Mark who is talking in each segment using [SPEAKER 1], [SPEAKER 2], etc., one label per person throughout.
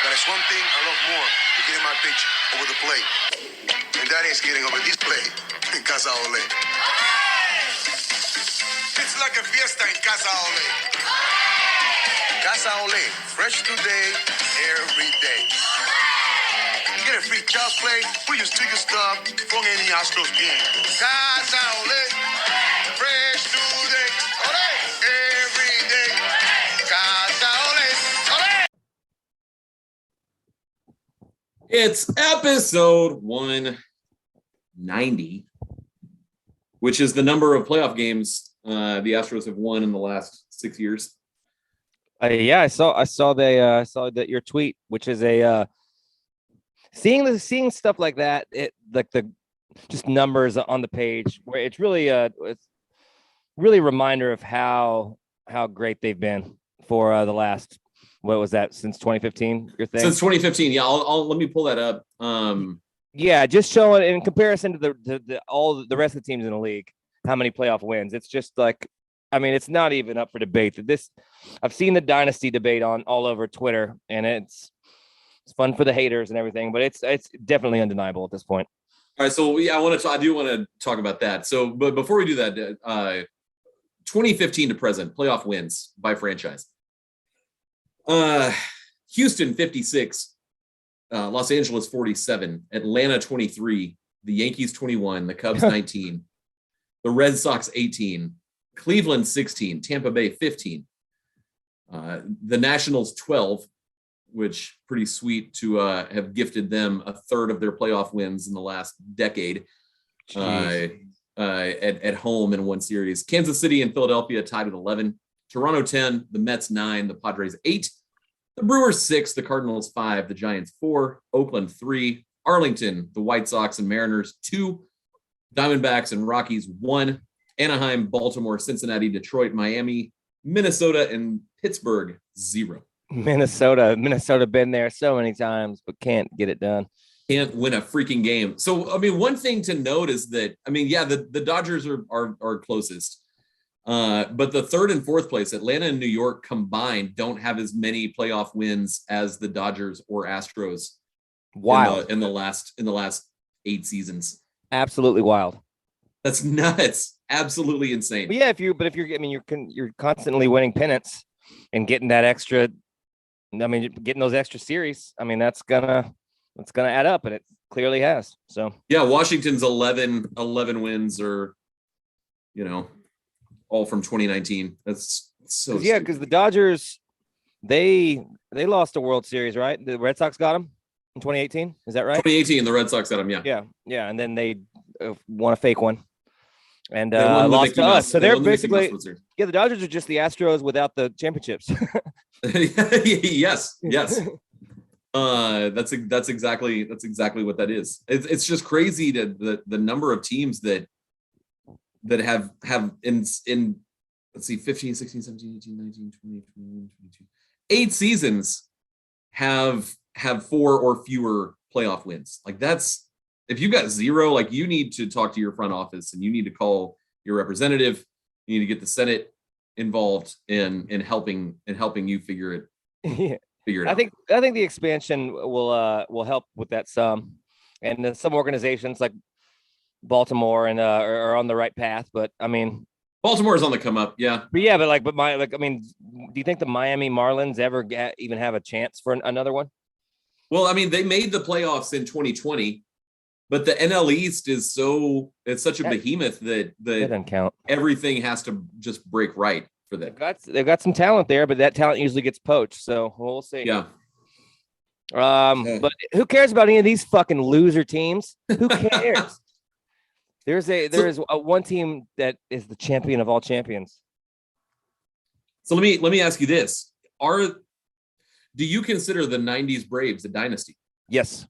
[SPEAKER 1] But there's one thing I love more than getting my pitch over the plate. And that is getting over this plate in Casa Ole. It's like a fiesta in Casa Ole. Casa Ole, fresh today, every day. You get a free child's play, put your sticker stuff from any Astros game. Casa Ole, fresh today, ole, every day. Casa Ole, ole.
[SPEAKER 2] It's episode 190, which is the number of playoff games the Astros have won in the last 6 years.
[SPEAKER 3] Yeah, I saw that your tweet, which is a seeing stuff like that, it like the just numbers on the page where it's really a reminder of how great they've been for the last, what was that, since 2015? Your thing
[SPEAKER 2] Since 2015, yeah. I'll let me pull that up.
[SPEAKER 3] Yeah, just showing in comparison to the all the rest of the teams in the league, how many playoff wins. It's just like, I mean, it's not even up for debate. I've seen the dynasty debate on all over Twitter, and it's fun for the haters and everything, but it's definitely undeniable at this point.
[SPEAKER 2] All right, so I do want to talk about that. So, but before we do that, 2015 to present playoff wins by franchise. Houston 56, Los Angeles 47, Atlanta 23, the Yankees 21, the Cubs 19, the Red Sox 18, Cleveland 16, Tampa Bay 15, the Nationals 12, which pretty sweet to have gifted them a third of their playoff wins in the last decade at home in one series. Kansas City and Philadelphia tied at 11, Toronto 10, the Mets 9, the Padres 8, the Brewers 6, the Cardinals 5, the Giants 4, Oakland 3, Arlington, the White Sox and Mariners 2, Diamondbacks and Rockies 1, Anaheim, Baltimore, Cincinnati, Detroit, Miami, Minnesota, and Pittsburgh 0.
[SPEAKER 3] Minnesota been there so many times, but can't get it done.
[SPEAKER 2] Can't win a freaking game. So, I mean, one thing to note is that, I mean, yeah, the Dodgers are closest. But the third and fourth place, Atlanta and New York combined, don't have as many playoff wins as the Dodgers or Astros.
[SPEAKER 3] Wild.
[SPEAKER 2] In the last 8 seasons.
[SPEAKER 3] Absolutely wild.
[SPEAKER 2] That's nuts. Absolutely insane.
[SPEAKER 3] But yeah, if you're constantly winning pennants and getting that extra, getting those extra series, I mean, that's gonna add up, and it clearly has. So
[SPEAKER 2] yeah, Washington's 11 wins are, all from 2019. That's so
[SPEAKER 3] yeah, because the Dodgers, they lost a World Series, right? The Red Sox got them in 2018. Is that right?
[SPEAKER 2] 2018, the Red Sox got them. Yeah,
[SPEAKER 3] and then they won a fake one. And lost to us. So they're basically, the Dodgers are just the Astros without the championships.
[SPEAKER 2] Yes. That's exactly what that is. It's just crazy to the number of teams that have in let's see, 15, 16, 17, 18, 19, 20, 21, 22, 8 seasons have 4 or fewer playoff wins. Like, that's, if you've got 0, like, you need to talk to your front office and you need to call your representative. You need to get the Senate involved in helping you figure it out.
[SPEAKER 3] I think the expansion will help with that some, and some organizations like Baltimore and are on the right path. But I mean,
[SPEAKER 2] Baltimore is on the come up, yeah.
[SPEAKER 3] Do you think the Miami Marlins ever even have a chance for another one?
[SPEAKER 2] Well, I mean, they made the playoffs in 2020. But the NL East is it's such a behemoth that
[SPEAKER 3] doesn't count.
[SPEAKER 2] Everything has to just break right for them.
[SPEAKER 3] They've got some talent there, but that talent usually gets poached. So we'll see.
[SPEAKER 2] Yeah.
[SPEAKER 3] But who cares about any of these fucking loser teams? Who cares? There's one team that is the champion of all champions.
[SPEAKER 2] So let me ask you this: do you consider the 90s Braves a dynasty?
[SPEAKER 3] Yes.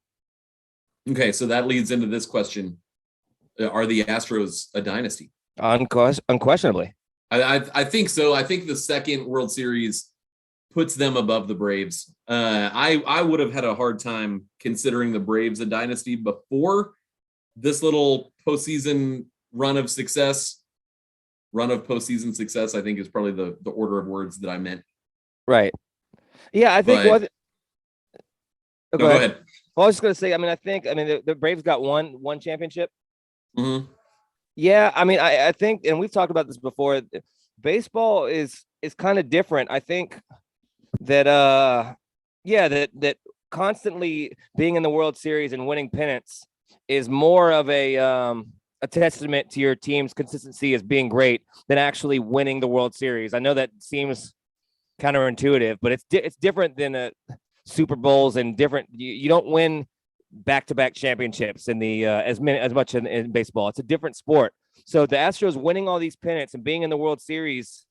[SPEAKER 2] Okay, so that leads into this question. Are the Astros a dynasty?
[SPEAKER 3] Unquestionably.
[SPEAKER 2] I think so. I think the second World Series puts them above the Braves. I would have had a hard time considering the Braves a dynasty before this little postseason run of postseason success, I think, is probably the order of words that I meant.
[SPEAKER 3] Right. Yeah, I think
[SPEAKER 2] No, go ahead.
[SPEAKER 3] Well, I was just gonna say. I mean, the Braves got one championship.
[SPEAKER 2] Mm-hmm.
[SPEAKER 3] Yeah, I mean, I think, and we've talked about this before. Baseball is kind of different. I think that that constantly being in the World Series and winning pennants is more of a testament to your team's consistency as being great than actually winning the World Series. I know that seems counterintuitive, but it's different than Super Bowls and different. You don't win back-to-back championships in the as much in baseball. It's a different sport. So the Astros winning all these pennants and being in the World Series,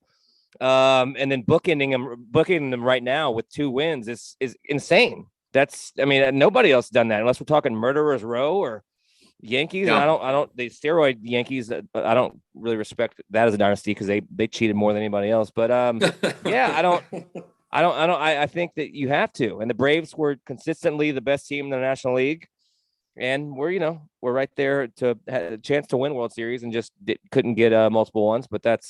[SPEAKER 3] and then booking them right now with 2 wins is insane. I mean, nobody else done that unless we're talking Murderers Row or Yankees.
[SPEAKER 2] Yeah.
[SPEAKER 3] And I don't the steroid Yankees. I don't really respect that as a dynasty because they cheated more than anybody else. But yeah, I think that you have to. And the Braves were consistently the best team in the National League. And we're right there to have a chance to win World Series and just couldn't get multiple ones. But that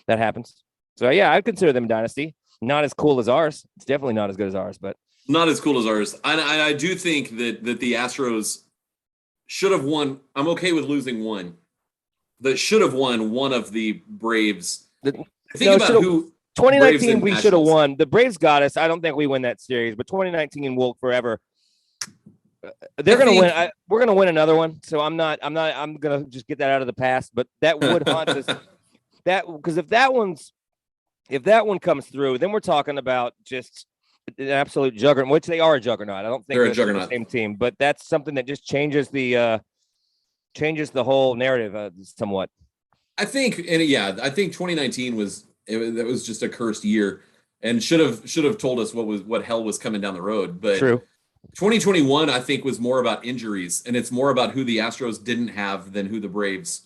[SPEAKER 3] happens. So, yeah, I'd consider them a dynasty. Not as cool as ours. It's definitely not as good as ours, but
[SPEAKER 2] not as cool as ours. I do think that the Astros should have won. I'm okay with losing one. That should have won one of the Braves. Think about who
[SPEAKER 3] 2019 we should have won. The Braves got us. I don't think we win that series, but 2019 will forever. They're going to win. We're going to win another one. So I'm going to just get that out of the past, but that would haunt us. Because if that one comes through, then we're talking about just an absolute juggernaut, which they are a juggernaut. I don't think
[SPEAKER 2] they're a juggernaut.
[SPEAKER 3] The same team, but that's something that just changes the whole narrative somewhat.
[SPEAKER 2] I think 2019 was just a cursed year and should have told us what hell was coming down the road. But
[SPEAKER 3] true.
[SPEAKER 2] 2021, I think, was more about injuries, and it's more about who the Astros didn't have than who the Braves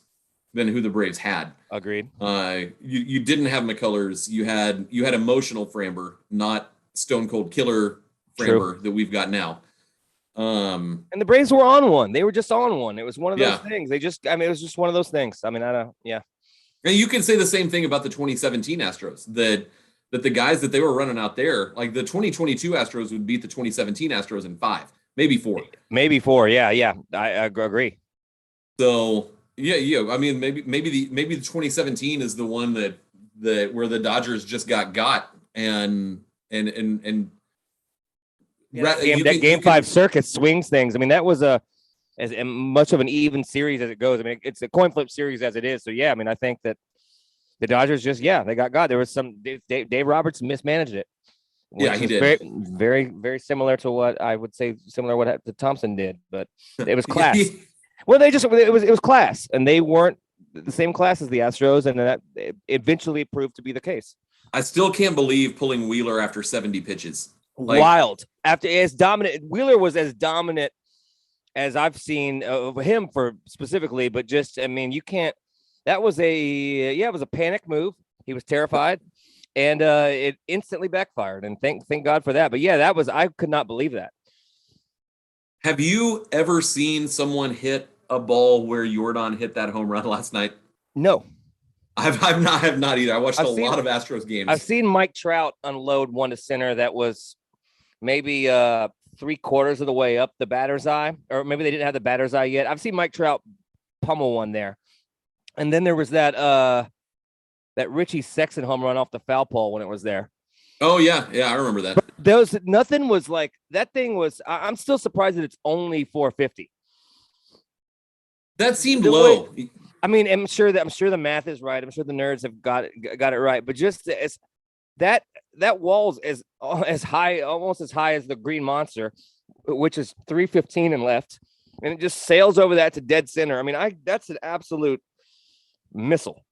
[SPEAKER 2] had.
[SPEAKER 3] Agreed.
[SPEAKER 2] You didn't have McCullers. You had emotional Framber, not stone cold killer Framber that we've got now.
[SPEAKER 3] And the Braves were on one. They were just on one. It was one of those things. It was just one of those things. I mean, And
[SPEAKER 2] you can say the same thing about the 2017 Astros, that the guys that they were running out there, like the 2022 Astros would beat the 2017 Astros in 5, maybe 4.
[SPEAKER 3] Maybe 4. Yeah. I agree.
[SPEAKER 2] So yeah. I mean, maybe the 2017 is the one that where the Dodgers just got and
[SPEAKER 3] game 5 circuit swings things. I mean, that was as much of an even series as it goes. I mean, it's a coin flip series as it is. So yeah, I mean, I think that the Dodgers they got God. There was some Dave Roberts mismanaged it.
[SPEAKER 2] Yeah, he did.
[SPEAKER 3] Very, very, very similar to what I would say what Thompson did, but it was class. Well, it was class, and they weren't the same class as the Astros, and that eventually proved to be the case.
[SPEAKER 2] I still can't believe pulling Wheeler after 70 pitches.
[SPEAKER 3] Wild. After as dominant, Wheeler was as dominant as I've seen of him for specifically, but just, I mean, you can't. That was it was a panic move. He was terrified, and it instantly backfired. And thank God for that. But yeah, I could not believe that.
[SPEAKER 2] Have you ever seen someone hit a ball where Jordan hit that home run last night?
[SPEAKER 3] No.
[SPEAKER 2] I have not either. I watched a lot of Astros games.
[SPEAKER 3] I've seen Mike Trout unload one to center that was maybe 3/4 of the way up the batter's eye, or maybe they didn't have the batter's eye yet. I've seen Mike Trout pummel one there. And then there was that Richie Sexton home run off the foul pole when it was there.
[SPEAKER 2] Oh yeah, I remember that.
[SPEAKER 3] But nothing was like that thing was. I'm still surprised that it's only 450.
[SPEAKER 2] That seemed low.
[SPEAKER 3] I mean, I'm sure the math is right. I'm sure the nerds have got it right. But just as that wall's as high, almost as high as the Green Monster, which is 315 and left, and it just sails over that to dead center. I mean, that's an absolute missile.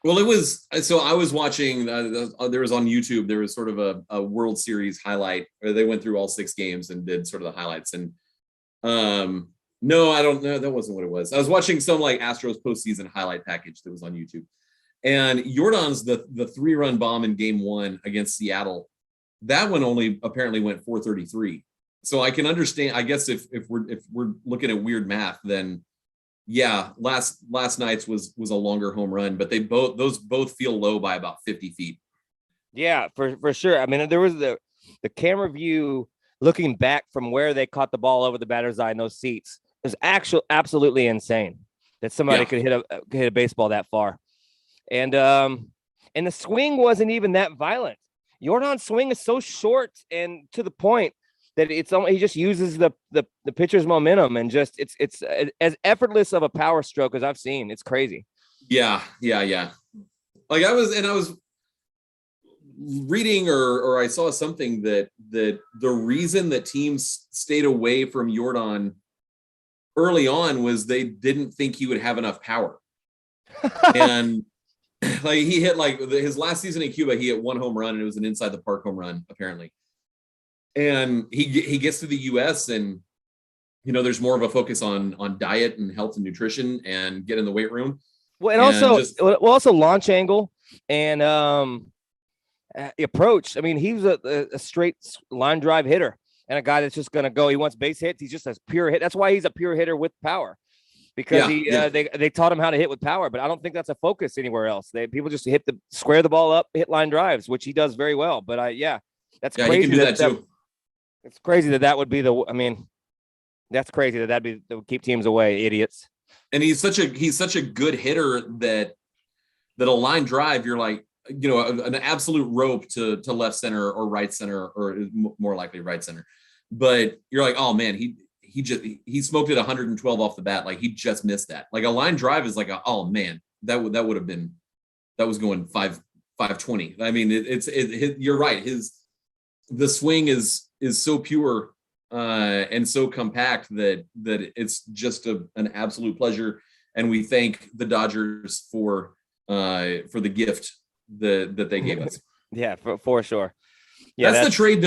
[SPEAKER 2] Well, it was. So I was watching. There was on YouTube. There was sort of a World Series highlight where they went through all 6 games and did sort of the highlights. And no, I don't know. That wasn't what it was. I was watching some like Astros postseason highlight package that was on YouTube. And Jordan's the 3-run bomb in Game 1 against Seattle. That one only apparently went 433. So I can understand. I guess if we're looking at weird math, then. Yeah, last night's was a longer home run, but those both feel low by about 50 feet.
[SPEAKER 3] Yeah, for sure. I mean, there was the camera view looking back from where they caught the ball over the batter's eye in those seats, it was absolutely insane that somebody could hit a baseball that far. And the swing wasn't even that violent. Jordan's swing is so short and to the point that he just uses the pitcher's momentum, and just it's as effortless of a power stroke as I've seen. It's crazy.
[SPEAKER 2] Yeah. Like I was reading or I saw something that the reason that teams stayed away from Jordan early on was they didn't think he would have enough power. And like he hit his last season in Cuba, he hit 1 home run, and it was an inside the park home run apparently. And he gets to the US, and there's more of a focus on diet and health and nutrition and get in the weight room.
[SPEAKER 3] Well, and also launch angle and approach. I mean, he's a straight line drive hitter and a guy that's just going to go. He wants base hits. He's just a pure hit. That's why he's a pure hitter with power, because they taught him how to hit with power. But I don't think that's a focus anywhere else. People just square the ball up, hit line drives, which he does very well. But that's crazy.
[SPEAKER 2] He can do that too.
[SPEAKER 3] It's crazy that would be that's crazy that would keep teams away, idiots.
[SPEAKER 2] And he's such a good hitter that a line drive, you're like, an absolute rope to left center or right center, or more likely right center. But you're like, oh man, he smoked it 112 off the bat. Like he just missed that. Like a line drive is like, oh man, that was going 520. I mean, you're right. The swing is so pure and so compact that it's just an absolute pleasure. And we thank the Dodgers for the gift that they gave us.
[SPEAKER 3] Yeah, for sure. Yeah,
[SPEAKER 2] that's the trade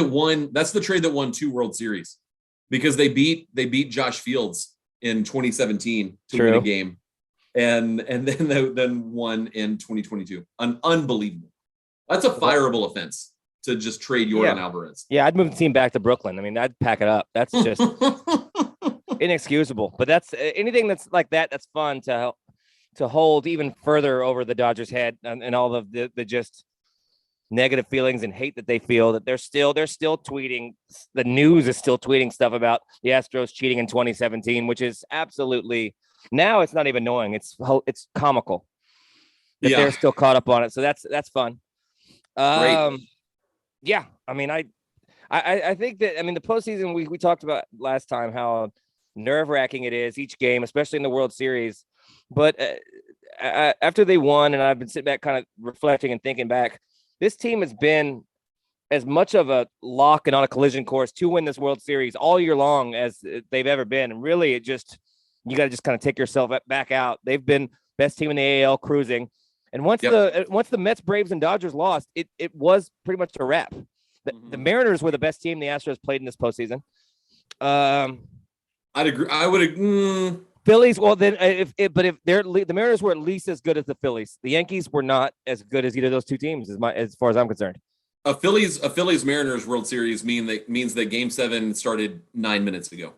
[SPEAKER 2] that won 2 World Series, because they beat Josh Fields in 2017 to win a game, and then won in 2022. Unbelievable. That's a fireable offense to just trade Jordan Alvarez.
[SPEAKER 3] Yeah, I'd move the team back to Brooklyn. I mean, I'd pack it up. That's just inexcusable. But that's anything that's like that. That's fun to hold even further over the Dodgers' head, and all of the just negative feelings and hate that they feel, that they're still tweeting. The news is still tweeting stuff about the Astros cheating in 2017, which is absolutely, now it's not even annoying. It's comical that they're still caught up on it. So that's fun.
[SPEAKER 2] Great.
[SPEAKER 3] Yeah, I mean, I think that, I mean, the postseason, we talked about last time how nerve-wracking it is each game, especially in the World Series. But after they won, and I've been sitting back kind of reflecting and thinking back, this team has been as much of a lock and on a collision course to win this World Series all year long as they've ever been. And really, you got to just kind of take yourself back out. They've been best team in the AL, cruising. And once the Mets, Braves, and Dodgers lost, it was pretty much a wrap. The Mariners were the best team the Astros played in this postseason.
[SPEAKER 2] I'd agree. I would agree.
[SPEAKER 3] Phillies. Well, then if the Mariners were at least as good as the Phillies, the Yankees were not as good as either of those two teams, as far as I'm concerned.
[SPEAKER 2] A Phillies Mariners World Series means that Game 7 started 9 minutes ago.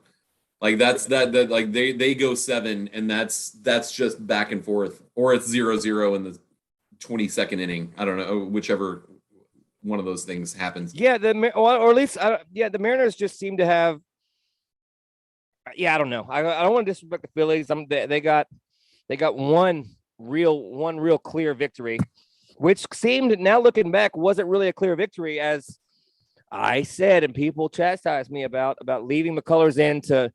[SPEAKER 2] Like that's like they go 7, and that's just back and forth, or it's 0-0 in the 22nd inning. I don't know, whichever one of those things happens.
[SPEAKER 3] Yeah, or at least the Mariners just seem to have. Yeah, I don't know. I don't want to disrespect the Phillies. They got one real clear victory, which seemed, now looking back, wasn't really a clear victory, as I said, and people chastised me about leaving McCullers in to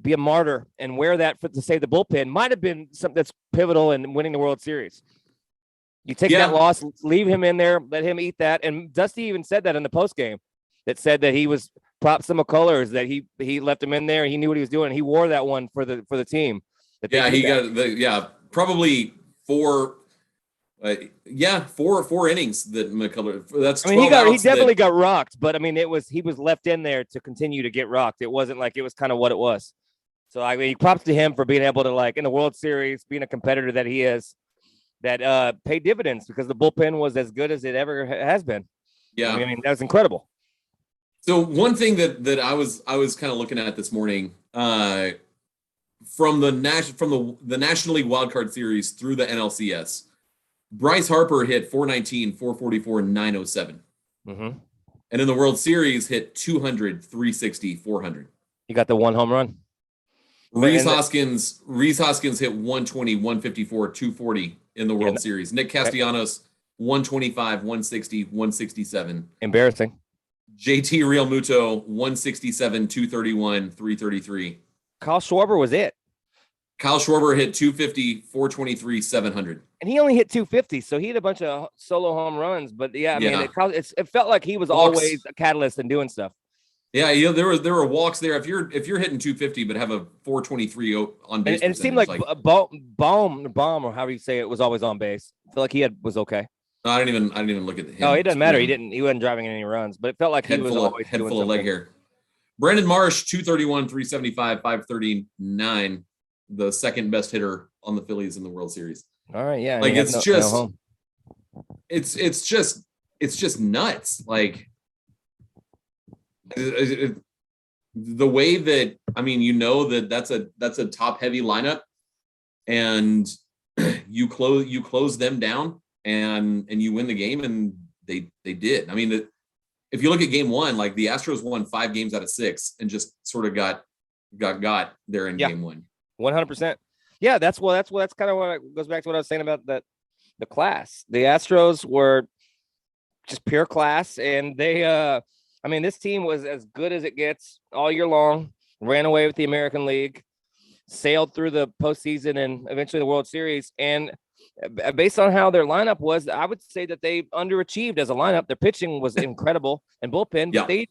[SPEAKER 3] be a martyr and wear that to save the bullpen. Might have been something that's pivotal in winning the World Series. You take that loss, leave him in there, let him eat that. And Dusty even said that in the postgame, that said that he was props to McCullers, that he left him in there. He knew what he was doing. He wore that one for the team.
[SPEAKER 2] Probably 4 innings that McCullers. That's, I
[SPEAKER 3] mean, he definitely got rocked, but I mean, he was left in there to continue to get rocked. It wasn't like, it was kind of what it was. So I mean, props to him for being able to, like, in the World Series, being a competitor that he is, that paid dividends, because the bullpen was as good as it ever has been.
[SPEAKER 2] Yeah,
[SPEAKER 3] I mean that was incredible.
[SPEAKER 2] So one thing that I was kind of looking at this morning, from the National League Wildcard Series through the NLCS, Bryce Harper hit 419, 444, 907. And in the World Series, hit 200, 360, 400.
[SPEAKER 3] You got the one home run.
[SPEAKER 2] Rhys Hoskins hit 120, 154, 240 in the World Series. Nick Castellanos, 125, 160, 167.
[SPEAKER 3] Embarrassing.
[SPEAKER 2] JT Realmuto, 167, 231, 333.
[SPEAKER 3] Kyle Schwarber was it.
[SPEAKER 2] Kyle Schwarber hit 250, 423, 700.
[SPEAKER 3] And he only hit 250, so he had a bunch of solo home runs. But yeah, I mean, it felt like he was always a catalyst in doing stuff.
[SPEAKER 2] Yeah, there were walks there. If you're hitting 250 but have a 423 on base,
[SPEAKER 3] and it seemed like Baum or however you say it was always on base. I feel like he was okay.
[SPEAKER 2] No, I didn't even look at him.
[SPEAKER 3] No, it doesn't matter. He wasn't driving any runs, but it felt like he was always
[SPEAKER 2] head full of leg hair. Brandon Marsh, 231, 375, 539, the second best hitter on the Phillies in the World Series.
[SPEAKER 3] All right, yeah.
[SPEAKER 2] Like it's just nuts. Like the way that, I mean, you know, that's a top heavy lineup, and you close them down and you win the game, and they did. I mean, if you look at game one, like the Astros won 5 games out of 6 and just sort of got there in game one.
[SPEAKER 3] 100%. Yeah, that's kind of what it goes back to what I was saying about the class. The Astros were just pure class, and they I mean, this team was as good as it gets all year long, ran away with the American League, sailed through the postseason and eventually the World Series. And based on how their lineup was, I would say that they underachieved as a lineup. Their pitching was incredible and bullpen.
[SPEAKER 2] Yeah.
[SPEAKER 3] But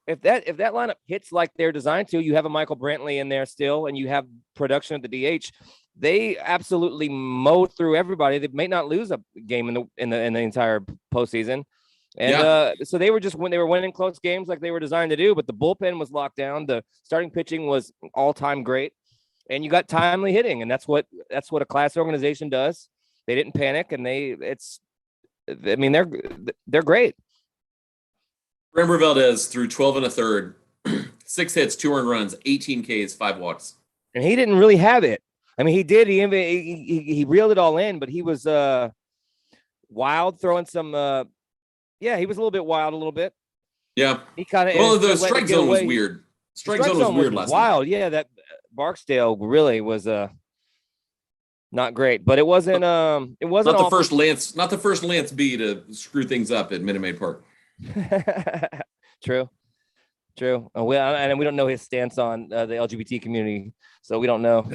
[SPEAKER 3] if that lineup hits like they're designed to, you have a Michael Brantley in there still, and you have production at the DH. They absolutely mowed through everybody. They may not lose a game in the entire postseason. And so they were winning close games like they were designed to do, but the bullpen was locked down. The starting pitching was all-time great, and you got timely hitting, and that's what a class organization does. They didn't panic, and they're great.
[SPEAKER 2] Framber Valdez threw 12 and a third, 6 hits, 2 earned runs, 18 Ks, 5 walks.
[SPEAKER 3] And he didn't really have it. I mean, he did. He reeled it all in, but he was wild, throwing some. He was a little bit wild, a little bit.
[SPEAKER 2] Yeah.
[SPEAKER 3] He kind of.
[SPEAKER 2] Well, the strike zone was weird. Strike zone was weird last
[SPEAKER 3] wild.
[SPEAKER 2] night.
[SPEAKER 3] Yeah, that Barksdale really was not great, but it wasn't. It wasn't
[SPEAKER 2] not the first Lance B to screw things up at Minute Maid Park.
[SPEAKER 3] True. And we don't know his stance on the LGBT community, so we don't know.
[SPEAKER 2] So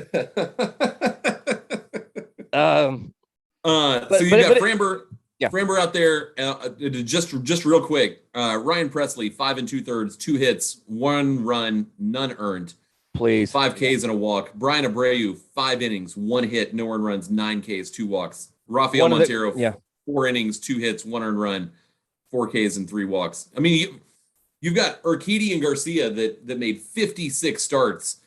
[SPEAKER 2] you got Framber. Yeah. Framber out there, just real quick. Ryan Presley, 5 2/3, 2 hits, 1 run, none earned.
[SPEAKER 3] Please.
[SPEAKER 2] 5 Ks and a walk. Brian Abreu, 5 innings, 1 hit, no earned runs, 9 Ks, 2 walks. Rafael Montero, 4 innings, 2 hits, 1 earned run, 4 Ks and 3 walks. I mean, you've got Urquidy and Garcia that made 56 starts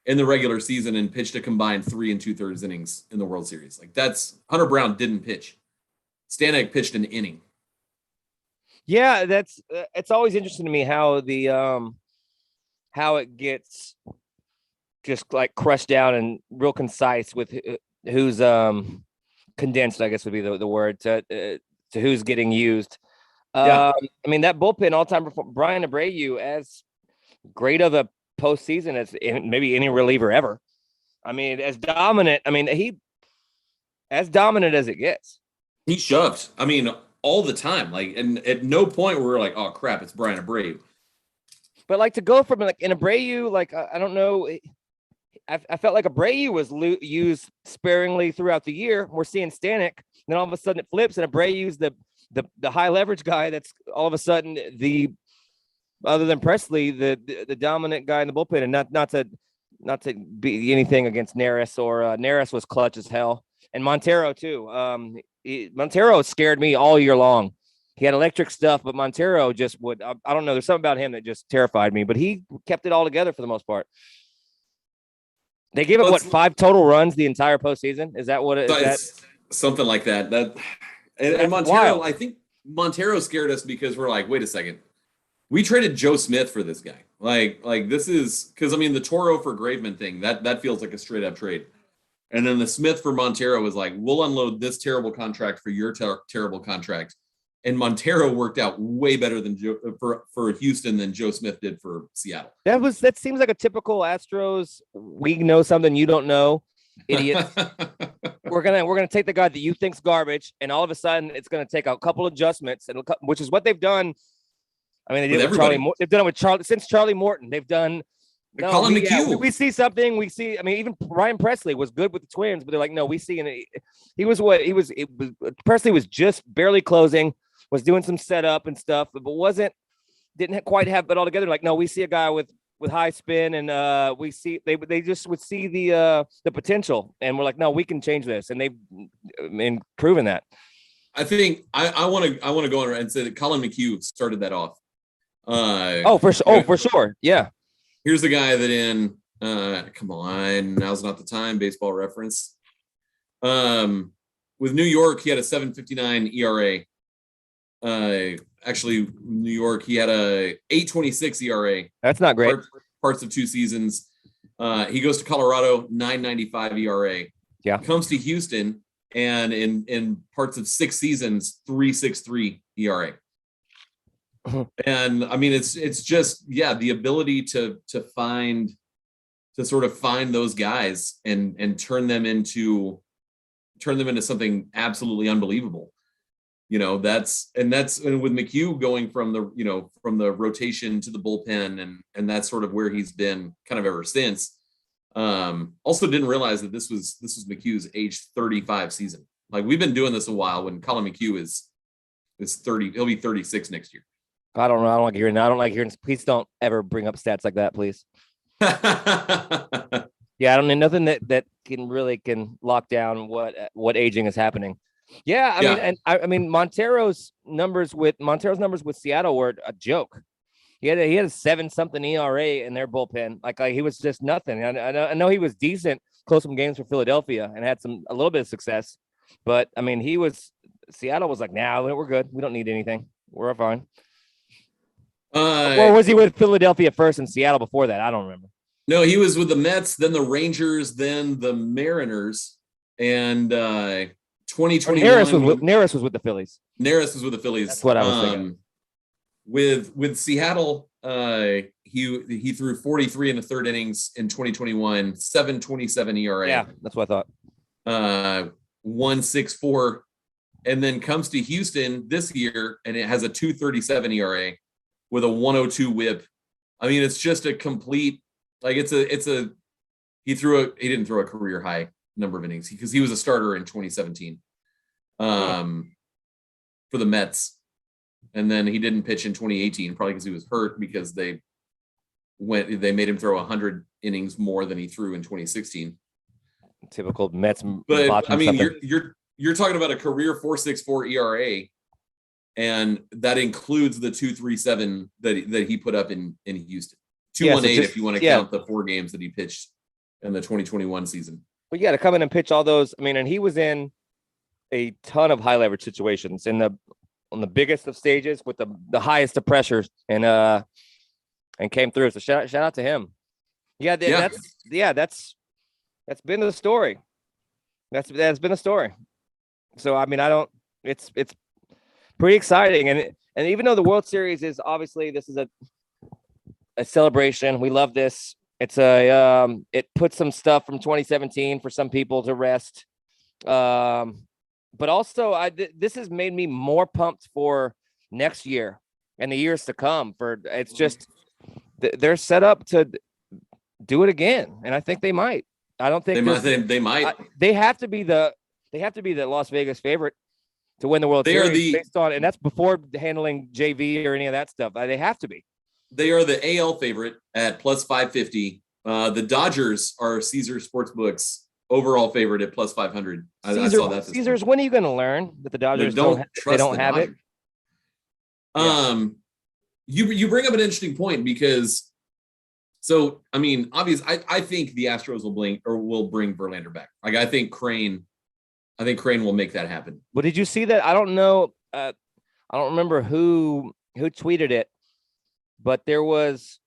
[SPEAKER 2] in the regular season and pitched a combined 3 2/3 innings in the World Series. Like Hunter Brown didn't pitch. Stanek pitched an inning.
[SPEAKER 3] Yeah, it's always interesting to me how how it gets just like crushed down and real concise with who's condensed, I guess would be the word to who's getting used. I mean, that bullpen all-time Brian Abreu, as great of a postseason as maybe any reliever ever. I mean, as dominant as it gets.
[SPEAKER 2] He shoved. I mean, all the time. Like, and at no point were we like, oh crap, it's Brian Abreu.
[SPEAKER 3] But like to go from like an Abreu, like I don't know, I felt like Abreu was used sparingly throughout the year. We're seeing Stanek, then all of a sudden it flips, and Abreu's the high leverage guy. That's all of a sudden other than Presley, the dominant guy in the bullpen, and not to be anything against Neris or Neris was clutch as hell, and Montero too. Montero scared me all year long. He had electric stuff, but Montero just would. I don't know. There's something about him that just terrified me, but he kept it all together for the most part. They gave up 5 total runs the entire postseason. Is that what it is?
[SPEAKER 2] Something like that. And Montero, wild. I think Montero scared us because we're like, wait a second. We traded Joe Smith for this guy. Like this is because I mean the Toro for Graveman thing that feels like a straight up trade. And then the Smith for Montero was like, we'll unload this terrible contract for your terrible contract. And Montero worked out way better than for Houston than Joe Smith did for Seattle.
[SPEAKER 3] That seems like a typical Astros. We know something you don't know, idiot. we're gonna take the guy that you think's garbage, and all of a sudden it's gonna take a couple adjustments, and which is what they've done. I mean, they did it with Charlie. They've done it with Charlie since Charlie Morton. They've done. No,
[SPEAKER 2] Colin McHugh.
[SPEAKER 3] We see something. We see. I mean, even Ryan Presley was good with the Twins, but they're like, no, we see. And he was what he was. Presley was just barely closing. Was doing some setup and stuff, but didn't quite have it all together. Like, no, we see a guy with high spin, and we see they just would see the potential, and we're like, no, we can change this, and they've proven that.
[SPEAKER 2] I think I want to go on and say that Colin McHugh started that off.
[SPEAKER 3] For sure, yeah.
[SPEAKER 2] Here's the guy that in come on, now's not the time. Baseball Reference. With New York, he had a 7.59 ERA. Actually, New York, he had a 8.26 ERA.
[SPEAKER 3] That's not great.
[SPEAKER 2] Parts of 2 seasons. He goes to Colorado, 9.95 ERA.
[SPEAKER 3] Yeah.
[SPEAKER 2] Comes to Houston, and in parts of 6 seasons, 3.63 ERA. And I mean, it's just the ability to sort of find those guys and turn them into something absolutely unbelievable. You know, that's and with McHugh going from the rotation to the bullpen, and that's sort of where he's been kind of ever since. Also didn't realize that this was McHugh's age 35 season. Like, we've been doing this a while. When Colin McHugh is 30, he'll be 36 next year.
[SPEAKER 3] I don't know. I don't like hearing. Please don't ever bring up stats like that, please. Yeah, I don't need nothing that can lock down what aging is happening. Yeah, I mean, Montero's numbers with Seattle were a joke. He had a 7-something ERA in their bullpen. Like he was just nothing. I know he was decent, close some games for Philadelphia, and had a little bit of success. But I mean, Seattle was like, nah, we're good. We don't need anything. We're fine. Or was he with Philadelphia first and Seattle before that? I don't remember.
[SPEAKER 2] No, he was with the Mets, then the Rangers, then the Mariners, and 2021.
[SPEAKER 3] Neris was with the Phillies.
[SPEAKER 2] Neris was with the Phillies.
[SPEAKER 3] That's what I was thinking.
[SPEAKER 2] With Seattle, he threw 43 in the third innings in 2021, 7.27 ERA.
[SPEAKER 3] Yeah, that's what I thought.
[SPEAKER 2] 1.64, and then comes to Houston this year, and it has a 2.37 ERA with a 1.02 WHIP. I mean, it's just a complete, like, he didn't throw a career high number of innings because he was a starter in 2017 for the Mets, and then he didn't pitch in 2018 probably because he was hurt, because they made him throw 100 innings more than he threw in 2016.
[SPEAKER 3] Typical Mets.
[SPEAKER 2] But I mean, you're talking about a career 4.64 ERA, and that includes the 2.37 that he put up in Houston. 2.18 if you want to count the 4 games that he pitched in the 2021 season.
[SPEAKER 3] But you got to come in and pitch all those. I mean, and he was in a ton of high leverage situations on the biggest of stages with the highest of pressures, and came through. So shout out to him. That's been the story. That's been the story. So I mean, it's pretty exciting, and even though the World Series is obviously, this is a celebration, we love this. It's it puts some stuff from 2017 for some people to rest. But also this has made me more pumped for next year and the years to come. It's just, they're set up to do it again, and I think they might. I don't think
[SPEAKER 2] they might.
[SPEAKER 3] They have to be the Las Vegas favorite to win the World Series based on, and that's before handling JV or any of that stuff. They have to be.
[SPEAKER 2] They are the AL favorite at plus 550. The Dodgers are Caesar Sportsbook's overall favorite at plus 500. I saw that.
[SPEAKER 3] Caesars, when are you going to learn that the Dodgers don't have it?
[SPEAKER 2] You bring up an interesting point, because, so I mean, obviously, I think the Astros will bring Verlander back. Like, I think Crane will make that happen.
[SPEAKER 3] Well, did you see that? I don't know. I don't remember who tweeted it, but there was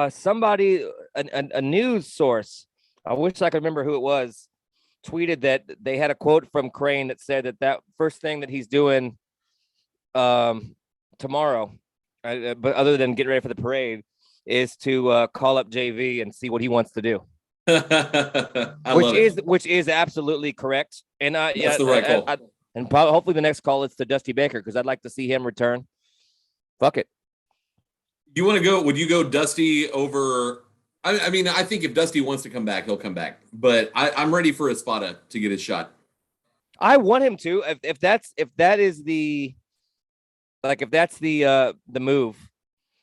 [SPEAKER 3] somebody, a news source, I wish I could remember who it was, tweeted that they had a quote from Crane that said that first thing that he's doing tomorrow, but other than getting ready for the parade, is to call up JV and see what he wants to do. Which is absolutely correct. And
[SPEAKER 2] That's the right call.
[SPEAKER 3] And probably hopefully the next call is to Dusty Baker because I'd like to see him return. Fuck it.
[SPEAKER 2] You want to go? Would you go Dusty over? I mean, I think if Dusty wants to come back, he'll come back. But I'm ready for Espada to get his shot.
[SPEAKER 3] I want him to. If that's the move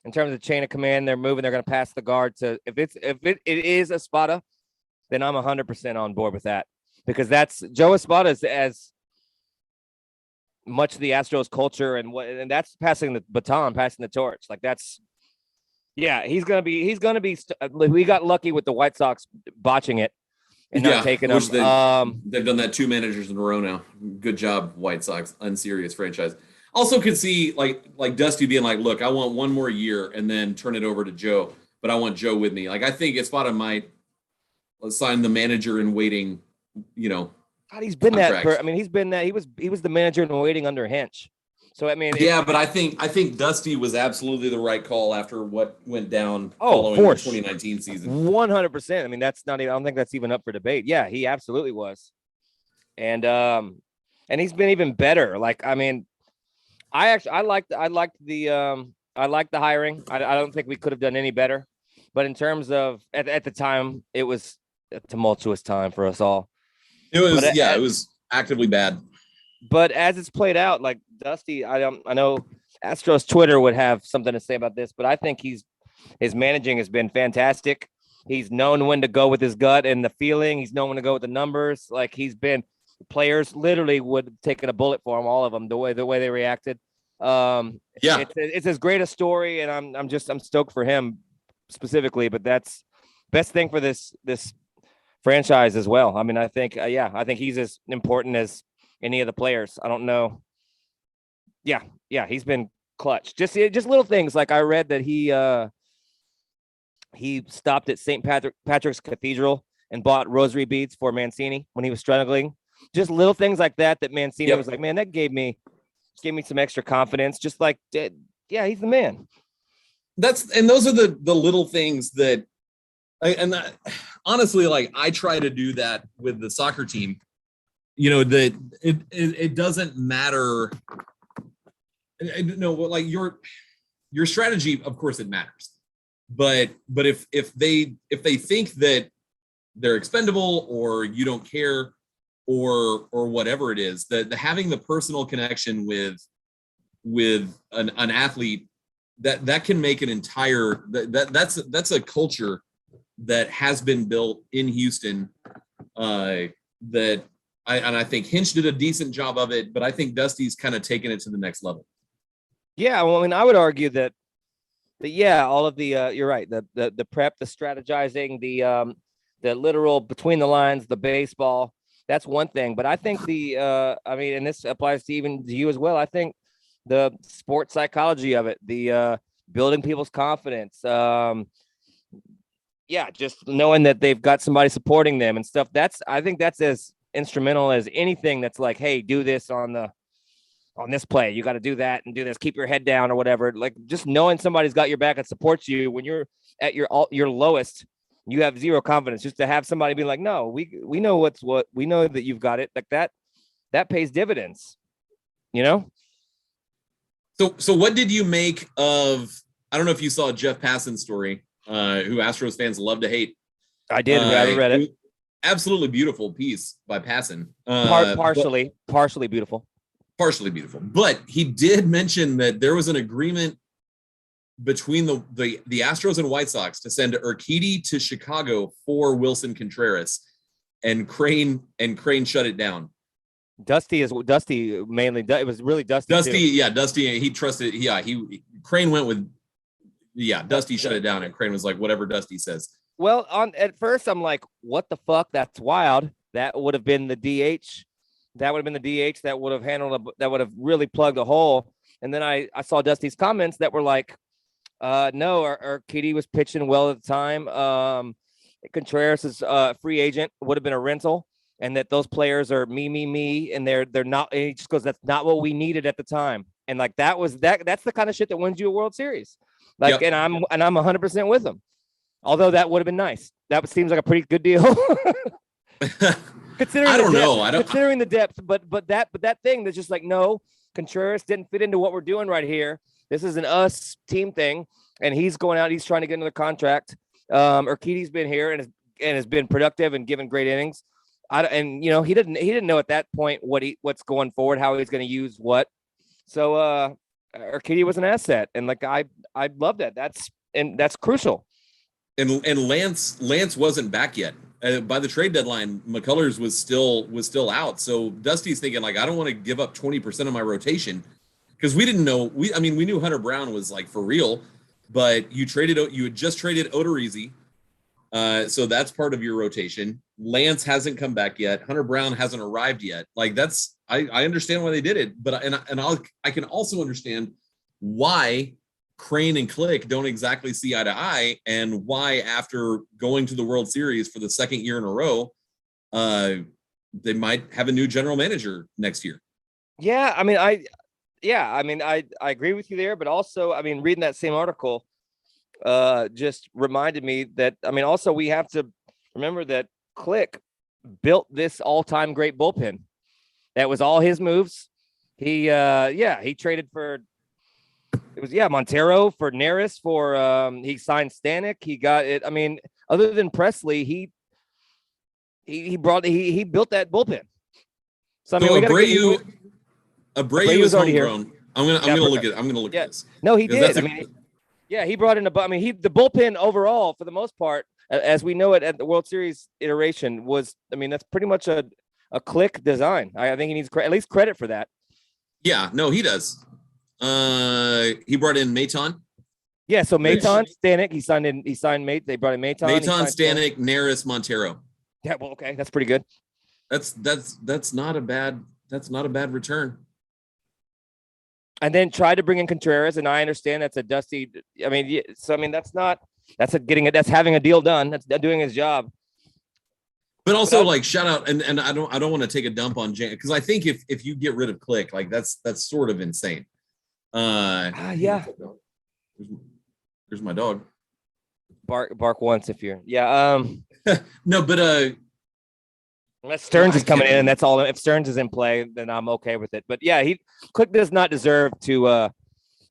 [SPEAKER 3] in terms of chain of command, they're moving. They're going to pass the guard to. If it is Espada, then I'm 100% on board with that because that's Joe Espada is as much the Astros culture and that's passing the baton, passing the torch. Like that's, yeah, he's gonna be. We got lucky with the White Sox botching it and not taking them.
[SPEAKER 2] They've done that 2 managers in a row now. Good job, White Sox, unserious franchise. Also could see like Dusty being like, look, I want 1 more year and then turn it over to Joe, but I want Joe with me. Like I think Espada might sign the manager in waiting,
[SPEAKER 3] God, he's been
[SPEAKER 2] contract.
[SPEAKER 3] he's been that. He was the manager in waiting under Hinch. So I mean,
[SPEAKER 2] but I think Dusty was absolutely the right call after what went down following the 2019 season.
[SPEAKER 3] 100%. I mean, that's not even. I don't think that's even up for debate. Yeah, he absolutely was, and he's been even better. Like I mean, I liked the hiring. I don't think we could have done any better. But in terms of at the time, it was a tumultuous time for us all.
[SPEAKER 2] It was it was actively bad.
[SPEAKER 3] But as it's played out, like Dusty, I know Astros Twitter would have something to say about this, but I think his managing has been fantastic. He's known when to go with his gut and the feeling. He's known when to go with the numbers. Like players literally would have taken a bullet for him, all of them, the way they reacted. It's as great a story, and I'm stoked for him specifically. But that's best thing for this franchise as well. I mean, I think he's as important as any of the players. I don't know. Yeah, he's been clutch. Just little things like I read that he stopped at St. Patrick's Cathedral and bought rosary beads for Mancini when he was struggling. Just little things like that Mancini was like, man, that gave me some extra confidence. Just like, yeah, he's the man.
[SPEAKER 2] Those are the little things that, honestly, like I try to do that with the soccer team. That it doesn't matter. Like your strategy, of course, it matters. But if they think that they're expendable or you don't care or whatever it is, that having the personal connection with an athlete that can make an entire that's a culture that has been built in Houston. I think Hinch did a decent job of it, but I think Dusty's kind of taken it to the next level. Yeah,
[SPEAKER 3] well, I mean, I would argue that all of the you're right, the prep, the strategizing, the literal between the lines, the baseball, that's one thing. But I think and this applies to even to you as well. I think the sports psychology of it, the building people's confidence, just knowing that they've got somebody supporting them and stuff. I think that's as instrumental as anything that's like, hey, do this on this play. You got to do that and do this. Keep your head down or whatever. Like just knowing somebody's got your back and supports you when you're at your lowest, you have zero confidence. Just to have somebody be like, no, we know what we know that you've got it like that pays dividends,
[SPEAKER 2] So what did you make of? I don't know if you saw Jeff Passan's story, who Astros fans love to hate.
[SPEAKER 3] I did. I read it.
[SPEAKER 2] Absolutely beautiful piece by Passan.
[SPEAKER 3] Partially beautiful.
[SPEAKER 2] Partially beautiful. But he did mention that there was an agreement between the Astros and White Sox to send Urquidy to Chicago for Wilson Contreras, and Crane shut it down.
[SPEAKER 3] Dusty mainly. It was really Dusty.
[SPEAKER 2] Dusty. He trusted. Crane went with. Dusty shut it down, and Crane was like, whatever Dusty says.
[SPEAKER 3] Well, at first I'm like, what the fuck? That's wild. That would have been the DH. That would have handled that would have really plugged a hole. And then I saw Dusty's comments that were like, no, Urquidy was pitching well at the time. Contreras is a free agent, would have been a rental, and that those players are me, and they're not. And he just goes, that's not what we needed at the time. And like that's the kind of shit that wins you a World Series. Like, and I'm 100% with them. Although that would have been nice. That seems like a pretty good deal. Considering
[SPEAKER 2] I don't
[SPEAKER 3] the depth,
[SPEAKER 2] know. I don't
[SPEAKER 3] considering the depth, but that thing that's just like, no, Contreras didn't fit into what we're doing right here. This is an us team thing, and he's going out. He's trying to get another contract. Urquidy's been here and has been productive and given great innings. And he didn't know at that point what's going forward, how he's going to use what. So Urquidy was an asset, and like I love that. That's crucial.
[SPEAKER 2] And Lance wasn't back yet. By the trade deadline, McCullers was still out. So Dusty's thinking like, I don't want to give up 20% of my rotation, because we didn't know. We knew Hunter Brown was like for real, but you had just traded Odorizzi, so that's part of your rotation. Lance hasn't come back yet. Hunter Brown hasn't arrived yet. Like I understand why they did it, but I can also understand why Crane and Click don't exactly see eye to eye, and why after going to the World Series for the second year in a row, they might have a new general manager next year.
[SPEAKER 3] Yeah, I agree with you there, but also, reading that same article just reminded me that, also we have to remember that Click built this all-time great bullpen. That was all his moves. He traded for Montero for Neris, for he signed Stanek. He got it. Other than Presley, he built that bullpen. So
[SPEAKER 2] Abreu was already homegrown. I'm gonna look at this.
[SPEAKER 3] No, he did. He brought in the bullpen overall, for the most part, as we know it at the World Series iteration, was, that's pretty much a Click design. I think he needs at least credit for that.
[SPEAKER 2] Yeah, no, he does. He brought in Maton.
[SPEAKER 3] Yeah, so Maton, Stanek, he signed Mate. They brought in Maton.
[SPEAKER 2] Stanek, Neris, Montero.
[SPEAKER 3] Yeah, well, okay, that's pretty good.
[SPEAKER 2] That's not a bad return.
[SPEAKER 3] And then tried to bring in Contreras, and I understand that's a Dusty. That's having a deal done. That's doing his job.
[SPEAKER 2] But also, like, shout out, and I don't want to take a dump on Jan, because I think if you get rid of Click, like that's sort of insane.
[SPEAKER 3] Yeah.
[SPEAKER 2] There's my dog.
[SPEAKER 3] Bark once if you're
[SPEAKER 2] No, but
[SPEAKER 3] unless Stearns is coming in, and that's all. If Stearns is in play, then I'm okay with it. But yeah, Click does not deserve to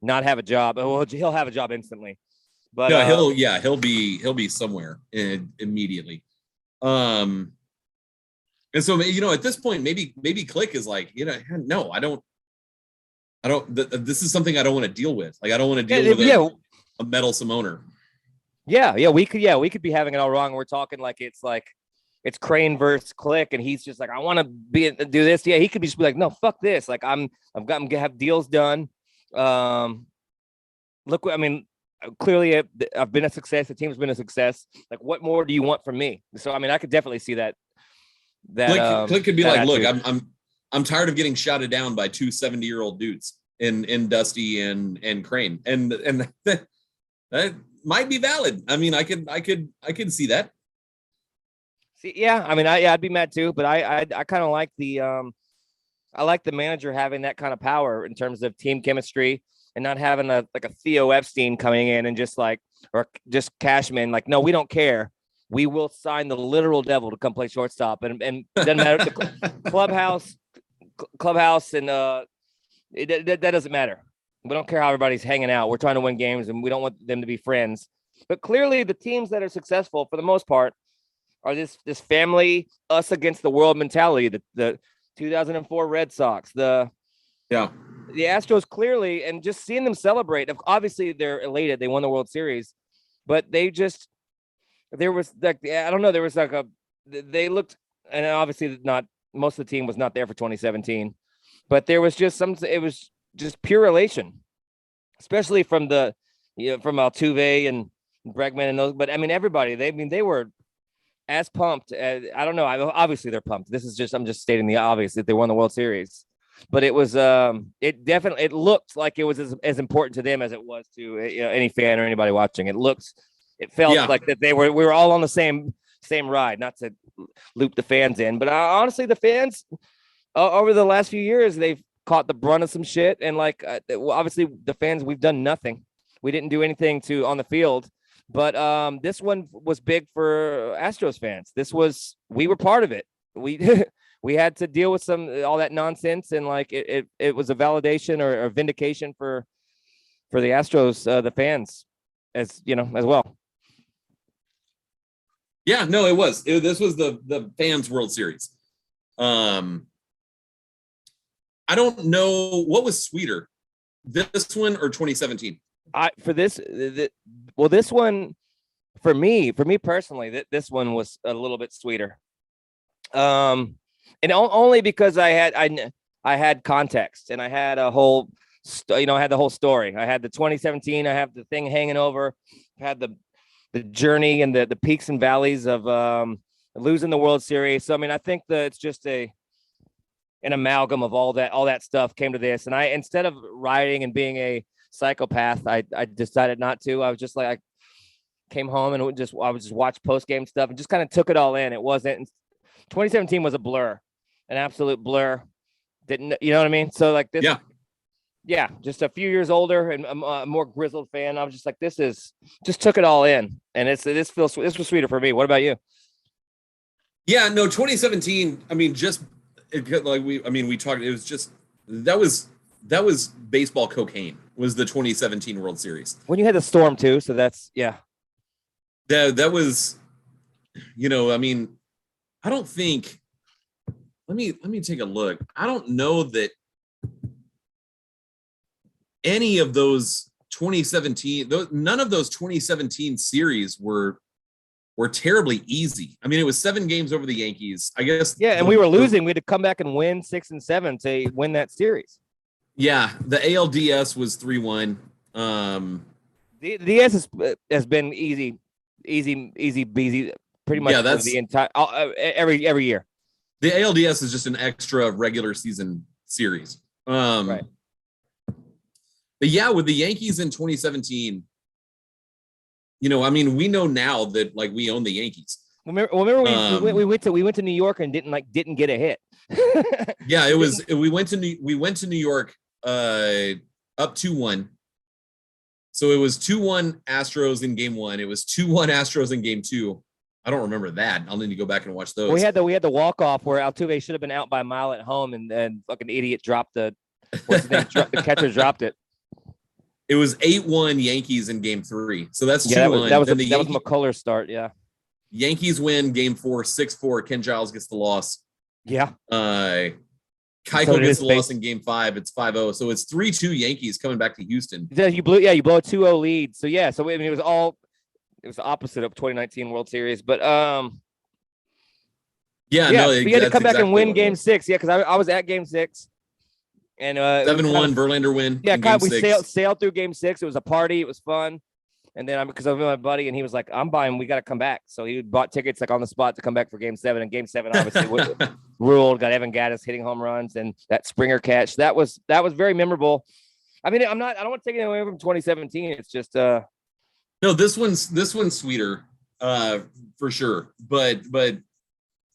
[SPEAKER 3] not have a job. Well, he'll have a job instantly. But
[SPEAKER 2] no, he'll be somewhere immediately. And so at this point, maybe Click is like, no, I don't. This is something I don't want to deal with. Like, I don't want to deal with a meddlesome owner.
[SPEAKER 3] Yeah, we could be having it all wrong. We're talking like it's Crane versus Click, and he's just like, I want to do this. Yeah, he could just be like, no, fuck this. Like, I'm gonna have deals done. Clearly I've been a success. The team's been a success. Like, what more do you want from me? So, I could definitely see that.
[SPEAKER 2] Click could be like, look, I'm tired of getting shouted down by two 70-year-old dudes in Dusty and Crane, and that might be valid. I could see that.
[SPEAKER 3] Yeah, I'd be mad too, but I kind of like the manager having that kind of power in terms of team chemistry, and not having a Theo Epstein coming in and just Cashman, like, no, we don't care. We will sign the literal devil to come play shortstop, and it doesn't matter. The clubhouse, and that doesn't matter. We don't care how everybody's hanging out. We're trying to win games, and we don't want them to be friends. But clearly, the teams that are successful, for the most part, are this family, us against the world mentality. The 2004 Red Sox, the Astros, clearly, and just seeing them celebrate. Obviously, they're elated. They won the World Series, but they looked, and obviously not most of the team was not there for 2017, but there was just it was just pure elation, especially from from Altuve and Bregman and those. But everybody, they were as pumped. I don't know. Obviously they're pumped. I'm just stating the obvious that they won the World Series, but it was it looked like it was as important to them as it was to any fan or anybody watching. It felt like that we were all on the same ride. Not to loop the fans in, but honestly, the fans over the last few years, caught the brunt of some shit. And like, obviously the fans, we've done nothing. We didn't do anything on the field, but this one was big for Astros fans. We were part of it. We, we had to deal with all that nonsense. And like, it was a validation or vindication for the Astros, the fans as well.
[SPEAKER 2] Yeah, no, it was. This was the fans World Series. I don't know what was sweeter, this one or 2017. This one for me personally, this one was a little bit sweeter. And only because I had context and I had a whole, I had the whole story. I had the 2017. I have the thing hanging over. I had the journey and the peaks and valleys of losing the World Series. So I mean, I think that it's just an amalgam of all that stuff came to this. And I, instead of rioting and being a psychopath, I decided not to. I was just like, I came home and I would just watch post game stuff and just kind of took it all in. It wasn't 2017 was a blur, an absolute blur. Didn't you know what I mean? So like this. Yeah, just a few years older and a more grizzled fan. I was just like, just took it all in, and this was sweeter for me. What about you? Yeah, no, 2017. I mean, we talked. It was just that was baseball cocaine. Was the 2017 World Series
[SPEAKER 3] when you had the storm too? So that's
[SPEAKER 2] That was, I mean, I don't think. Let me take a look. I don't know that any of those 2017, none of those 2017 series were terribly easy. I mean, it was 7 games over the Yankees, I guess.
[SPEAKER 3] Yeah, and we were losing. We had to come back and win 6 and 7 to win that series.
[SPEAKER 2] Yeah, the ALDS was 3-1.
[SPEAKER 3] The DS has been easy beasy, pretty much.
[SPEAKER 2] Yeah, that's
[SPEAKER 3] the entire every year.
[SPEAKER 2] The ALDS is just an extra regular season series.
[SPEAKER 3] Right.
[SPEAKER 2] But yeah, with the Yankees in 2017, I mean, we know now that like we own the Yankees.
[SPEAKER 3] Remember we went to New York and didn't get a hit.
[SPEAKER 2] Yeah, we went to New York up 2-1. So it was 2-1 Astros in game 1. It was 2-1 Astros in game 2. I don't remember that. I'll need to go back and watch those.
[SPEAKER 3] We had the walk off where Altuve should have been out by a mile at home, and fucking idiot dropped the the catcher dropped it.
[SPEAKER 2] It was 8-1 Yankees in game 3. So that's 2-1.
[SPEAKER 3] That was McCullers' start. Yeah.
[SPEAKER 2] Yankees win game 4, 6-4. Ken Giles gets the loss.
[SPEAKER 3] Yeah.
[SPEAKER 2] Keiko gets the loss in game 5. It's 5-0. So it's 3-2 Yankees coming back to Houston.
[SPEAKER 3] Yeah, you blow a 2-0 lead. So yeah, I mean, it was the opposite of 2019 World Series, but we had to come back and win game 6. Yeah, because I was at game 6. And
[SPEAKER 2] 7-1 Verlander win.
[SPEAKER 3] Yeah, we sailed through game 6. It was a party. It was fun. And then because I'm with my buddy, and he was like, "I'm buying. We got to come back." So he bought tickets like on the spot to come back for game 7. And game 7 obviously ruled. Got Evan Gattis hitting home runs and that Springer catch. That was very memorable. I mean, I don't want to take it away from 2017. It's just no.
[SPEAKER 2] This one's sweeter, for sure. But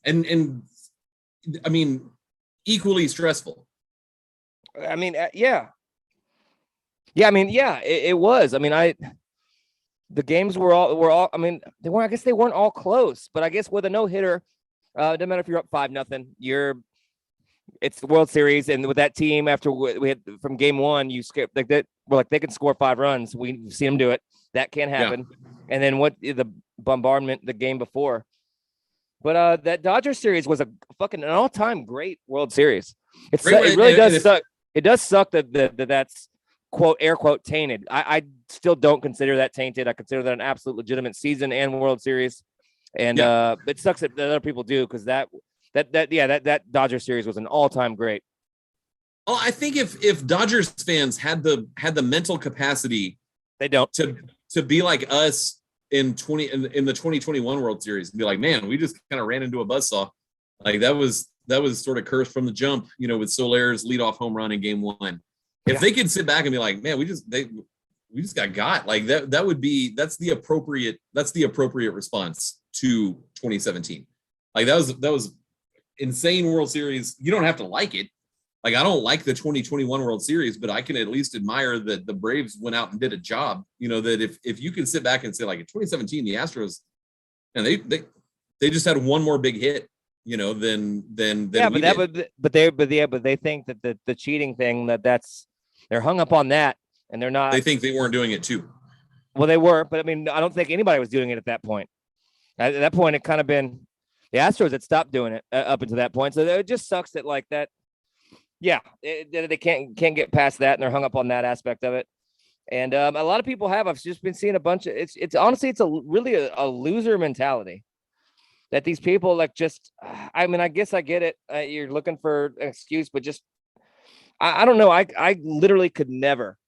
[SPEAKER 2] and I mean, equally stressful.
[SPEAKER 3] I mean, yeah. I mean, yeah, it was. I mean, the games were all. I mean, they weren't. I guess they weren't all close, but I guess with a no hitter, it doesn't matter if you're up 5-0. It's the World Series, and with that team, after we had from game 1, you skip like that. We're like they can score 5 runs. We've seen them do it. That can't happen. Yeah. And then the bombardment the game before. But that Dodgers series was an all-time great World Series. It really does suck. It does suck that that's quote air quote tainted. I still don't consider that tainted. I consider that an absolute legitimate season and World Series. And it sucks that other people do, because that Dodgers series was an all-time great.
[SPEAKER 2] Well, I think if Dodgers fans had the mental capacity,
[SPEAKER 3] they don't
[SPEAKER 2] to be like us in the 2021 World Series and be like, man, we just kind of ran into a buzzsaw. Like that was sort of cursed from the jump, with Soler's leadoff home run in game 1. If they could sit back and be like, man, we just got like that's the appropriate response to 2017. Like that was insane World Series. You don't have to like it, Like, I don't like the 2021 World Series, but I can at least admire that the Braves went out and did a job. You know, that if you can sit back and say, like, in 2017, the Astros, and they just had one more big hit, you know, than
[SPEAKER 3] yeah,
[SPEAKER 2] we
[SPEAKER 3] but
[SPEAKER 2] did.
[SPEAKER 3] but they think that the cheating thing they're hung up on that, and they're not.
[SPEAKER 2] They think they weren't doing it too.
[SPEAKER 3] Well, they were, but I mean, I don't think anybody was doing it at that point. At that point, it kind of been the Astros that stopped doing it up until that point. So it just sucks that like that. Yeah, they can't get past that, and they're hung up on that aspect of it. And a lot of people have. I've just been seeing a bunch of. It's honestly, it's really a loser mentality that these people like. Just, I mean, I guess I get it. You're looking for an excuse, but just, I don't know. I literally could never,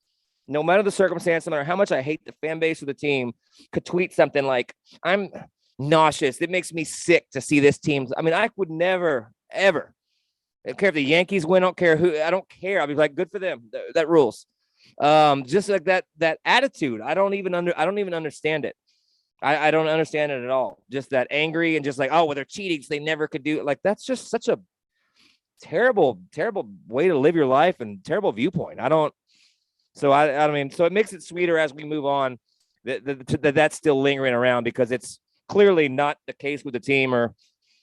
[SPEAKER 3] no matter the circumstance, no matter how much I hate the fan base of the team, could tweet something like, "I'm nauseous. It makes me sick to see this team." I mean, I would never ever. I don't care if the Yankees win. I don't care who. I don't care. I'll be like, good for them. That rules. Just like that attitude. I don't even understand it. I don't understand it at all. Just that angry and just like, oh, well, they're cheating, so they never could do it. Like, that's just such a terrible, terrible way to live your life and terrible viewpoint. So I mean, so it makes it sweeter as we move on that's still lingering around, because it's clearly not the case with the team or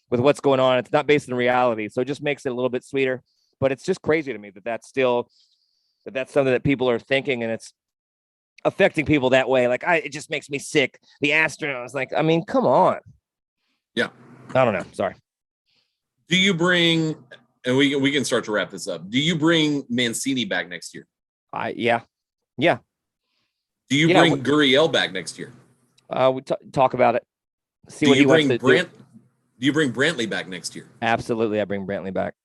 [SPEAKER 3] with what's going on. It's not based in reality. So it just makes it a little bit sweeter, but it's just crazy to me that's something that people are thinking, and it's affecting people that way. Like, it just makes me sick. The Astros, like, I mean, come on.
[SPEAKER 2] Yeah.
[SPEAKER 3] I don't know. Sorry.
[SPEAKER 2] Do you bring, and we can start to wrap this up. Do you bring Mancini back next year?
[SPEAKER 3] Yeah.
[SPEAKER 2] Do you bring Gurriel back next year?
[SPEAKER 3] We talk about it. See what he wants to do.
[SPEAKER 2] Do you bring Brantley back next year?
[SPEAKER 3] Absolutely, I bring Brantley back.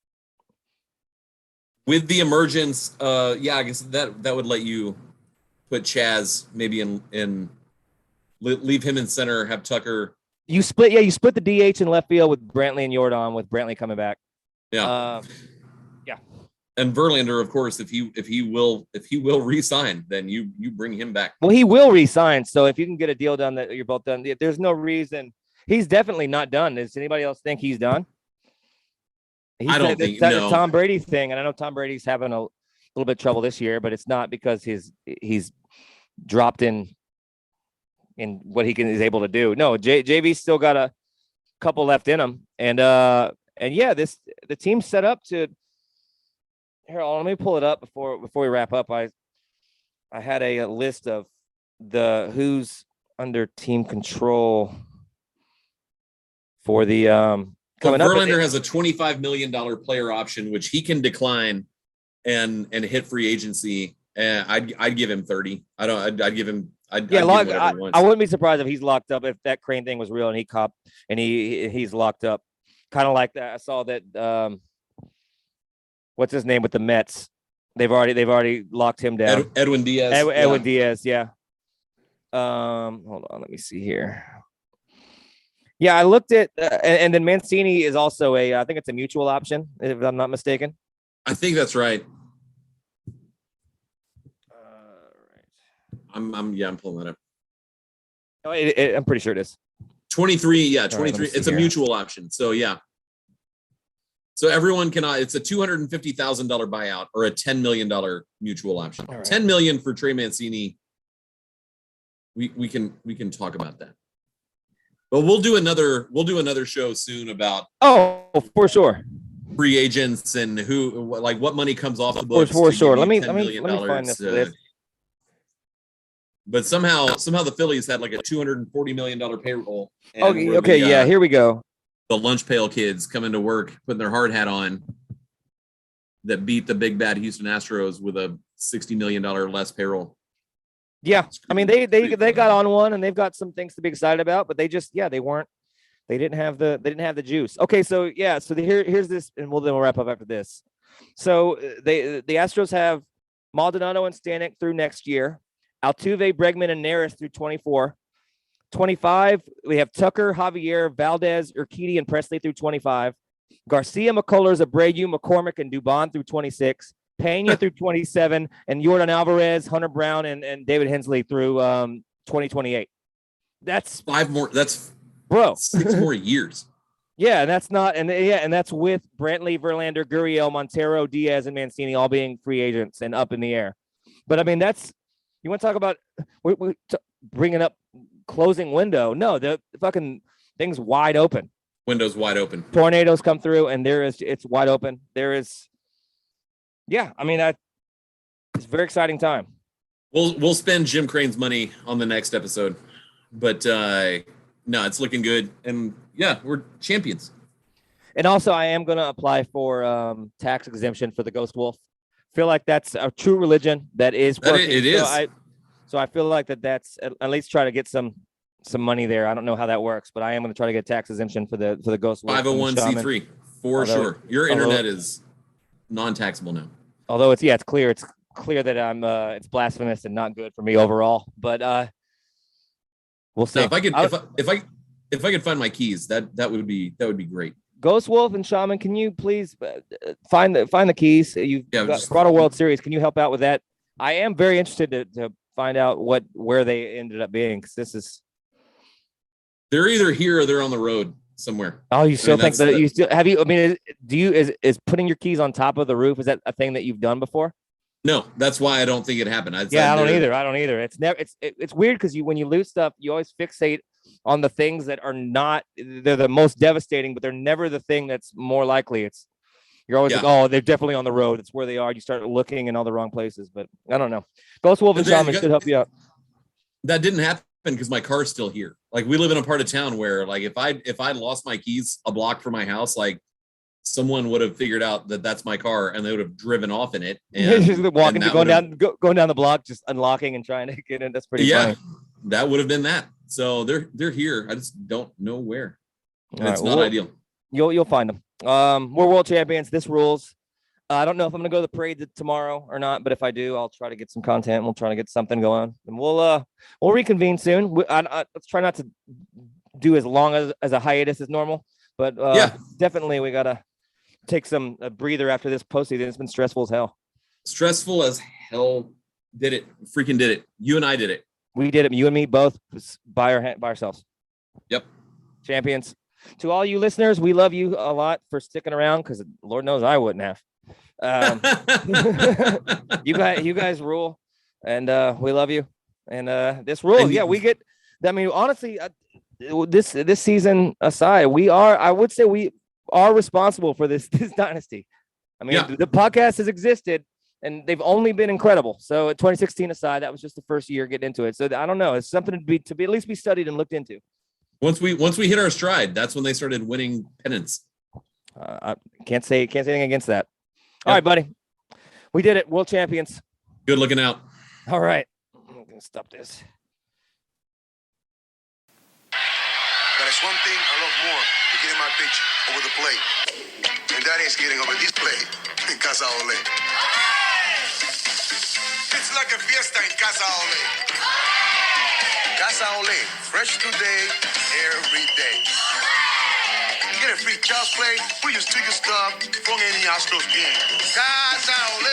[SPEAKER 2] With the emergence, I guess that would let you put Chaz maybe in leave him in center, have Tucker.
[SPEAKER 3] You split the DH in left field with Brantley and Jordan, with Brantley coming back.
[SPEAKER 2] Yeah. And Verlander, of course, if he will re-sign, then you bring him back.
[SPEAKER 3] Well, he will re-sign. So if you can get a deal done that you're both done, there's no reason. He's definitely not done. Does anybody else think he's done?
[SPEAKER 2] I don't think
[SPEAKER 3] that's
[SPEAKER 2] no.
[SPEAKER 3] a Tom Brady thing, and I know Tom Brady's having a little bit of trouble this year, but it's not because he's dropped in what is able to do. No, JV's still got a couple left in him, and yeah, the team's set up to. Here, let me pull it up before we wrap up. I had a list of who's under team control for the coming up.
[SPEAKER 2] Verlander has a $25 million player option, which he can decline and hit free agency. And I'd give him 30. I'd give him. I
[SPEAKER 3] wouldn't be surprised if he's locked up, if that Crane thing was real and he's locked up. Kind of like that. I saw that. What's his name with the Mets? They've already locked him down.
[SPEAKER 2] Edwin Diaz.
[SPEAKER 3] Edwin Diaz. Yeah. Hold on. Let me see here. Yeah, I looked at, and then Mancini is also I think it's a mutual option, if I'm not mistaken.
[SPEAKER 2] I think that's right. I'm pulling that up.
[SPEAKER 3] Oh, I'm pretty sure it is. 23.
[SPEAKER 2] Yeah, 23. Right, it's a mutual option. So yeah. So everyone it's a $250,000 buyout or a $10 million mutual option. Right. $10 million for Trey Mancini. We can talk about that. But we'll do another show soon about
[SPEAKER 3] for sure
[SPEAKER 2] free agents and what money comes off the books.
[SPEAKER 3] For sure. Let me find this list.
[SPEAKER 2] But somehow the Phillies had like a $240 million payroll.
[SPEAKER 3] Okay, yeah, here we go.
[SPEAKER 2] The lunch pail kids coming to work, putting their hard hat on, that beat the big bad Houston Astros with a $60 million less payroll.
[SPEAKER 3] Yeah, I mean they got on one, and they've got some things to be excited about, but they didn't have the juice. Okay, so yeah, so here's this, and then we'll wrap up after this. So the Astros have Maldonado and Stanek through next year, Altuve, Bregman, and Neris through 24. 25, we have Tucker, Javier, Valdez, Urquidy, and Presley through 25. Garcia, McCullers, Abreu, McCormick, and Dubon through 26. Pena through 27, and Jordan Alvarez, Hunter Brown, and David Hensley through 2028. That's
[SPEAKER 2] 5 more. That's
[SPEAKER 3] bro.
[SPEAKER 2] 6 more years.
[SPEAKER 3] Yeah, and that's not, and that's with Brantley, Verlander, Gurriel, Montero, Diaz, and Mancini all being free agents and up in the air. But I mean, you want to talk about bringing up closing window? No, the fucking thing's wide open.
[SPEAKER 2] Window's wide open.
[SPEAKER 3] Tornadoes come through, and it's wide open. Yeah. I mean, it's a very exciting time.
[SPEAKER 2] We'll spend Jim Crane's money on the next episode, but no, it's looking good, and yeah, we're champions.
[SPEAKER 3] And also, I am going to apply for tax exemption for the Ghost Wolf. Feel like that's a true religion that is working.
[SPEAKER 2] It is.
[SPEAKER 3] So I feel like that's at least try to get some money there. I don't know how that works, but I am going to try to get tax exemption for the Ghost Wolf.
[SPEAKER 2] 501c3 for sure. Your internet is non-taxable now. Although
[SPEAKER 3] it's clear. It's clear that it's blasphemous and not good for me overall. But we'll see.
[SPEAKER 2] No, if I could find my keys, that would be great.
[SPEAKER 3] Ghost Wolf and Shaman, can you please find the keys? You've brought a World Series. Can you help out with that? I am very interested to find out where they ended up being, because
[SPEAKER 2] they're either here or they're on the road somewhere.
[SPEAKER 3] Oh, you still think that you still have you? I mean, is putting your keys on top of the roof? Is that a thing that you've done before?
[SPEAKER 2] No, that's why I don't think it happened.
[SPEAKER 3] I don't either. It's never. It's weird because when you lose stuff, you always fixate on the things that are not. They're the most devastating, but they're never the thing that's more likely. You're always like, oh, they're definitely on the road. It's where they are. You start looking in all the wrong places. But I don't know. Ghost Wolf and Shaman should help you out.
[SPEAKER 2] That didn't happen because my car's still here. Like, we live in a part of town where, like, if I lost my keys a block from my house, like, someone would have figured out that that's my car and they would have driven off in it. And,
[SPEAKER 3] just going down the block, just unlocking and trying to get in. That's pretty funny.
[SPEAKER 2] That would have been that. So they're here. I just don't know where. It's not ideal.
[SPEAKER 3] You'll find them. We're world champions. This rules. I don't know if I'm gonna go to the parade tomorrow or not, but if I do, I'll try to get some content. We'll try to get something going, and we'll reconvene soon. Let's try not to do as long as a hiatus as normal, but definitely we gotta take a breather after this postseason. It's been stressful as hell.
[SPEAKER 2] Stressful as hell. Did it? Freaking did it. You and I did it.
[SPEAKER 3] We did it. You and me both by ourselves. Yep. Champions. To all you listeners, we love you a lot for sticking around, because Lord knows I wouldn't have. You guys rule, and we love you. And this rules. Yeah, we get. I mean, honestly, this season aside, I would say we are responsible for this dynasty. I mean, the podcast has existed, and they've only been incredible. So 2016 aside, that was just the first year getting into it. So I don't know. It's something to be at least be studied and looked into.
[SPEAKER 2] Once we hit our stride, that's when they started winning pennants.
[SPEAKER 3] I can't say anything against that. All right, buddy. We did it. World champions.
[SPEAKER 2] Good looking out.
[SPEAKER 3] All right. I'm going to stop this.
[SPEAKER 1] But it's one thing I love more than getting my pitch over the plate. And that is getting over this plate in Casa Ole. It's like a fiesta in Casa Ole. Casa Ole, fresh today, every day. Get a free child's play. We use ticket stub from any Astros game. Casa Ole.